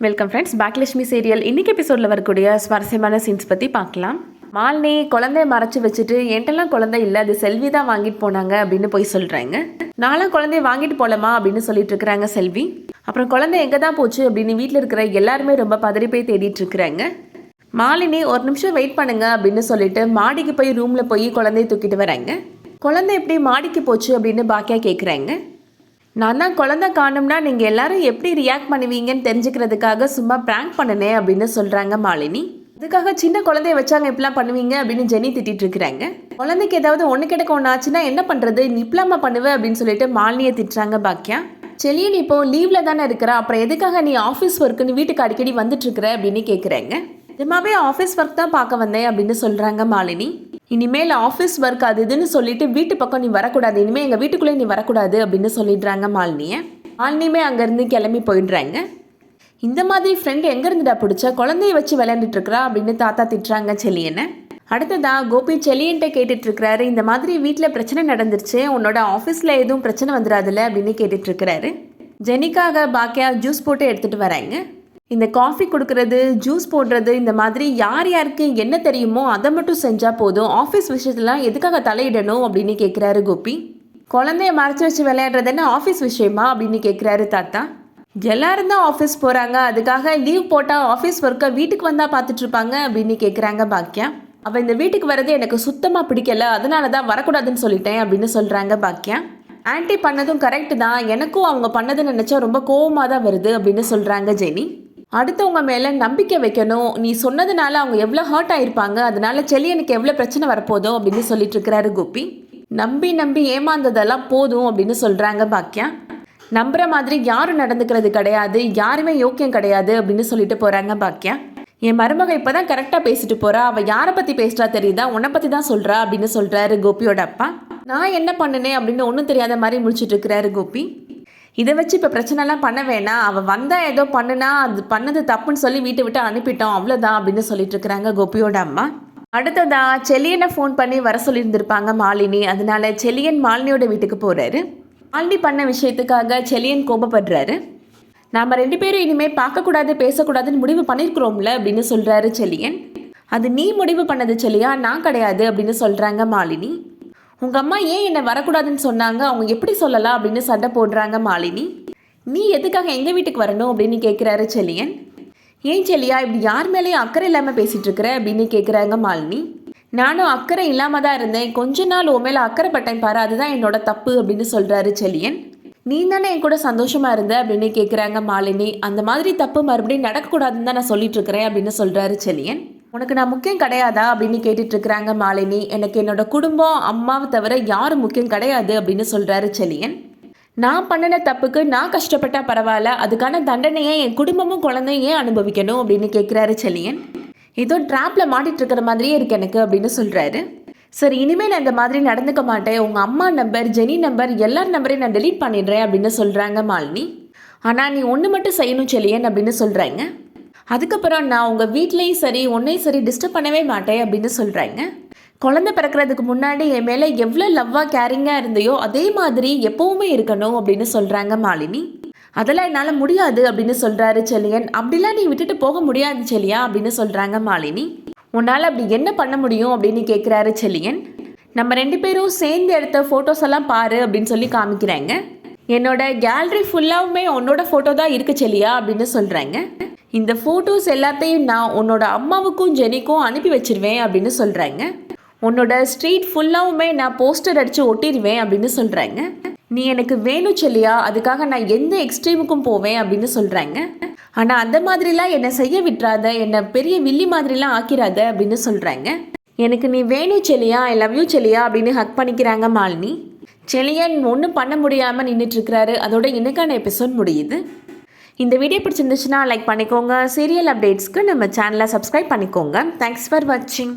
Welcome friends, Bhagyalakshmi serial இன்னைக்கு எபிசோடில் வரக்கூடிய சுவாரஸ்யமான சீன்ஸ் பற்றி பார்க்கலாம். மாலினி குழந்தைய மறைச்சி வச்சுட்டு என்கிட்டலாம் குழந்தை இல்லை, அது செல்வி தான் வாங்கிட்டு போனாங்க அப்படின்னு போய் சொல்கிறாங்க. நானும் குழந்தைய வாங்கிட்டு போகலாமா அப்படின்னு சொல்லிட்டு இருக்கிறாங்க செல்வி. அப்புறம் குழந்தை எங்கே தான் போச்சு அப்படின்னு வீட்டில் இருக்கிற எல்லாருமே ரொம்ப பதறி போய் தேடிட்டு இருக்கிறாங்க. மாலினி ஒரு நிமிஷம் வெயிட் பண்ணுங்க அப்படின்னு சொல்லிட்டு மாடிக்கு போய் ரூமில் போய் குழந்தைய தூக்கிட்டு வராங்க. குழந்தை எப்படி மாடிக்கு போச்சு அப்படின்னு பாக்கியா கேட்குறாங்க. நான் தான் குழந்தை காணும்னா நீங்கள் எல்லாரும் எப்படி ரியாக்ட் பண்ணுவீங்கன்னு தெரிஞ்சுக்கிறதுக்காக சும்மா ப்ராங்க் பண்ணினேன் அப்படின்னு சொல்கிறாங்க மாலினி. அதுக்காக சின்ன குழந்தைய வச்சாங்க இப்படிலாம் பண்ணுவீங்க அப்படின்னு ஜெனி திட்டிட்டு இருக்கிறாங்க. குழந்தைக்கு ஏதாவது ஒன்று கிடக்க ஒன்று ஆச்சுன்னா என்ன பண்ணுறது, நீ இப்பலாமா பண்ணுவேன் அப்படின்னு சொல்லிட்டு மாலினியை திட்டுறாங்க பாக்கியா. செலியன் இப்போ லீவில் தானே இருக்கிறா, அப்புறம் எதுக்காக நீ ஆஃபீஸ் ஒர்க்குன்னு வீட்டுக்கு அடிக்கடி வந்துட்டு இருக்கிற அப்படின்னு கேட்குறாங்க. நிஜமாவே ஆஃபீஸ் ஒர்க் தான் பார்க்க வந்தேன் அப்படின்னு சொல்கிறாங்க மாலினி. இனிமேல் ஆஃபீஸ் ஒர்க் அது இதுன்னு சொல்லிட்டு வீட்டு பக்கம் நீ வரக்கூடாது, இனிமேல் எங்கள் வீட்டுக்குள்ளே நீ வரக்கூடாது அப்படின்னு சொல்லிடுறாங்க மாலினியை. மாலினியுமே அங்கேருந்து கிளம்பி போயிடுறாங்க. இந்த மாதிரி ஃப்ரெண்டு எங்கேருந்துடா பிடிச்ச, குழந்தைய வச்சு விளையாண்டுட்டு இருக்கிறா அப்படின்னு தாத்தா திட்டுறாங்க செலியனை. அடுத்ததா கோபி செலியன்ட்ட கேட்டுட்டு இருக்கிறாரு. இந்த மாதிரி வீட்டில் பிரச்சனை நடந்துருச்சு, உன்னோட ஆஃபீஸில் எதுவும் பிரச்சனை வந்துடாதுல்ல அப்படின்னு கேட்டுட்டு இருக்கிறாரு. ஜெனிக்காக பாக்கியா ஜூஸ் போட்டு எடுத்துகிட்டு வராங்க. இந்த காஃபி கொடுக்கறது, ஜூஸ் போடுறது, இந்த மாதிரி யார் யாருக்கு என்ன தெரியுமோ அதை மட்டும் செஞ்சால் போதும், ஆஃபீஸ் விஷயத்தெல்லாம் எதுக்காக தலையிடணும் அப்படின்னு கேட்குறாரு கோபி. குழந்தைய மறைச்சி வச்சு விளையாடுறது என்ன ஆஃபீஸ் விஷயமா அப்படின்னு கேட்குறாரு தாத்தா. எல்லாரும் தான் ஆஃபீஸ் போகிறாங்க, அதுக்காக லீவ் போட்டால் ஆஃபீஸ் ஒர்க்கை வீட்டுக்கு வந்தால் பார்த்துட்ருப்பாங்க அப்படின்னு கேட்குறாங்க பாக்கியா. அவள் இந்த வீட்டுக்கு வர்றது எனக்கு சுத்தமாக பிடிக்கல, அதனால தான் வரக்கூடாதுன்னு சொல்லிட்டேன் அப்படின்னு சொல்கிறாங்க பாக்கியா. ஆன்ட்டி பண்ணதும் கரெக்டு தான், எனக்கும் அவங்க பண்ணதுன்னு நினச்சா ரொம்ப கோவமாக தான் வருது அப்படின்னு சொல்கிறாங்க ஜெனி. அடுத்தவங்க மேலே நம்பிக்கை வைக்கணும், நீ சொன்னதுனால அவங்க எவ்வளோ ஹர்ட் ஆகிருப்பாங்க, அதனால செலியனுக்கு எவ்வளோ பிரச்சனை வரப்போதோ அப்படின்னு சொல்லிட்டு இருக்கிறாரு கோபி. நம்பி நம்பி ஏமாந்ததெல்லாம் போதும் அப்படின்னு சொல்கிறாங்க பாக்கியா. நம்புற மாதிரி யாரும் நடந்துக்கிறது கிடையாது, யாருமே யோக்கியம் கிடையாது அப்படின்னு சொல்லிட்டு போகிறாங்க பாக்கியா. என் மருமக இப்போ தான் கரெக்டாக பேசிட்டு போகிறா, அவள் யாரை பற்றி பேசுகிறா தெரியுதா, உன்னை பற்றி தான் சொல்கிறா அப்படின்னு சொல்கிறாரு கோபியோட அப்பா. நான் என்ன பண்ணினேன் அப்படின்னு ஒன்றும் தெரியாத மாதிரி முடிச்சுட்டு இருக்கிறாரு கோபி. இதை வச்சு இப்போ பிரச்சனைலாம் பண்ண வேணாம், அவள் வந்தால் ஏதோ பண்ணுனா அது பண்ணது தப்புன்னு சொல்லி வீட்டை விட்டு அனுப்பிட்டோம் அவ்வளோதான் அப்படின்னு சொல்லிட்டு இருக்கிறாங்க கோபியோட அம்மா. அடுத்ததா செலியனை ஃபோன் பண்ணி வர சொல்லியிருந்திருப்பாங்க மாலினி, அதனால செலியன் மாலினியோட வீட்டுக்கு போகிறாரு. மாலினி பண்ண விஷயத்துக்காக செலியன் கோபப்படுறாரு. நாம் 2 பேரும் இனிமேல் பார்க்கக்கூடாது பேசக்கூடாதுன்னு முடிவு பண்ணியிருக்கிறோம்ல அப்படின்னு சொல்கிறாரு செலியன். அது நீ முடிவு பண்ணது செலியா, நான் கிடையாது அப்படின்னு சொல்கிறாங்க மாலினி. உங்கள் அம்மா ஏன் என்னை வரக்கூடாதுன்னு சொன்னாங்க, அவங்க எப்படி சொல்லலாம் அப்படின்னு சண்டை போடுறாங்க மாலினி. நீ எதுக்காக எங்கள் வீட்டுக்கு வரணும் அப்படின்னு கேட்குறாரு செலியன். ஏன் செலியா இப்படி யார் மேலேயும் அக்கறை இல்லாமல் பேசிகிட்டு இருக்கிற அப்படின்னு கேட்குறாங்க மாலினி. நானும் அக்கறை இல்லாமல் தான் இருந்தேன், கொஞ்ச நாள் உன் மேலே அக்கறைப்பட்டேன் பாரு, அதுதான் என்னோட தப்பு அப்படின்னு சொல்கிறாரு செலியன். நீ தானே என் கூட சந்தோஷமாக இருந்த அப்படின்னு கேட்குறாங்க மாலினி. அந்த மாதிரி தப்பு மறுபடியும் நடக்கக்கூடாதுன்னு தான் நான் சொல்லிட்டு இருக்கிறேன் அப்படின்னு சொல்கிறாரு செலியன். உனக்கு நான் முக்கியம் கிடையாதா அப்படின்னு கேட்டுட்டு இருக்கிறாங்க மாலினி. எனக்கு என்னோட குடும்பம் அம்மாவை தவிர யாரும் முக்கியம் கிடையாது அப்படின்னு சொல்கிறாரு செலியன். நான் பண்ணின தப்புக்கு நான் கஷ்டப்பட்டா பரவாயில்ல, அதுக்கான தண்டனையை என் குடும்பமும் குழந்தையும் ஏன் அனுபவிக்கணும் அப்படின்னு கேட்குறாரு செலியன். ஏதோ ட்ராப்பில் மாட்டிட்டு இருக்கிற மாதிரியே இருக்கு எனக்கு அப்படின்னு சொல்கிறாரு. சரி, இனிமேல் நான் இந்த மாதிரி நடந்துக்க மாட்டேன், உங்கள் அம்மா நம்பர், ஜெனி நம்பர், எல்லார் நம்பரையும் நான் டெலீட் பண்ணிடுறேன் அப்படின்னு சொல்கிறாங்க மாலினி. ஆனால் நீ ஒன்று மட்டும் செய்யணும் செலியன் அப்படின்னு சொல்கிறாங்க. அதுக்கப்புறம் நான் உங்கள் வீட்லேயும் சரி உன்னையும் சரி டிஸ்டர்ப் பண்ணவே மாட்டேன் அப்படின்னு சொல்கிறாங்க. குழந்தை பிறக்கிறதுக்கு முன்னாடி என் மேலே எவ்வளோ லவ்வாக கேரிங்காக இருந்தையோ அதே மாதிரி எப்போவுமே இருக்கணும் அப்படின்னு சொல்கிறாங்க மாலினி. அதெல்லாம் என்னால் முடியாது அப்படின்னு சொல்கிறாரு செலியன். அப்படிலாம் நீ விட்டுட்டு போக முடியாது செலியா அப்படின்னு சொல்கிறாங்க மாலினி. உன்னால் அப்படி என்ன பண்ண முடியும் அப்படின்னு கேட்குறாரு செலியன். நம்ம 2 பேரும் சேர்ந்து எடுத்த ஃபோட்டோஸ் எல்லாம் பாரு அப்படின்னு சொல்லி காமிக்கிறாங்க. என்னோட கேலரி ஃபுல்லாகவுமே உன்னோட ஃபோட்டோ தான் இருக்கு செலியா அப்படின்னு சொல்கிறாங்க. இந்த ஃபோட்டோஸ் எல்லாத்தையும் நான் உன்னோட அம்மாவுக்கும் ஜெனிக்கும் அனுப்பி வச்சிருவேன் அப்படின்னு சொல்கிறாங்க. உன்னோட ஸ்ட்ரீட் ஃபுல்லாகவுமே நான் போஸ்டர் அடித்து ஒட்டிடுவேன் அப்படின்னு சொல்கிறாங்க. நீ எனக்கு வேணும் செல்லியா, அதுக்காக நான் எந்த எக்ஸ்ட்ரீமுக்கும் போவேன் அப்படின்னு சொல்கிறாங்க. ஆனால் அந்த மாதிரிலாம் என்னை செய்ய விட்டுறாத, என்னை பெரிய வில்லி மாதிரிலாம் ஆக்கிராத அப்படின்னு சொல்கிறாங்க. எனக்கு நீ வேணும் செல்லியா, ஐ லவ் யூ செல்லியா அப்படின்னு ஹக் பண்ணிக்கிறாங்க மாலினி. செலியன் ஒன்றும் பண்ண முடியாமல் நின்றுட்டுருக்கிறாரு. அதோட இன்னைக்கான எபிசோட் முடியுது. இந்த வீடியோ பிடிச்சிருந்துச்சுன்னா லைக் பண்ணிக்கோங்க. சீரியல் அப்டேட்ஸ்க்கு நம்ம சேனலை சப்ஸ்கிரைப் பண்ணிக்கோங்க. தேங்க்ஸ் ஃபார் வாட்சிங்.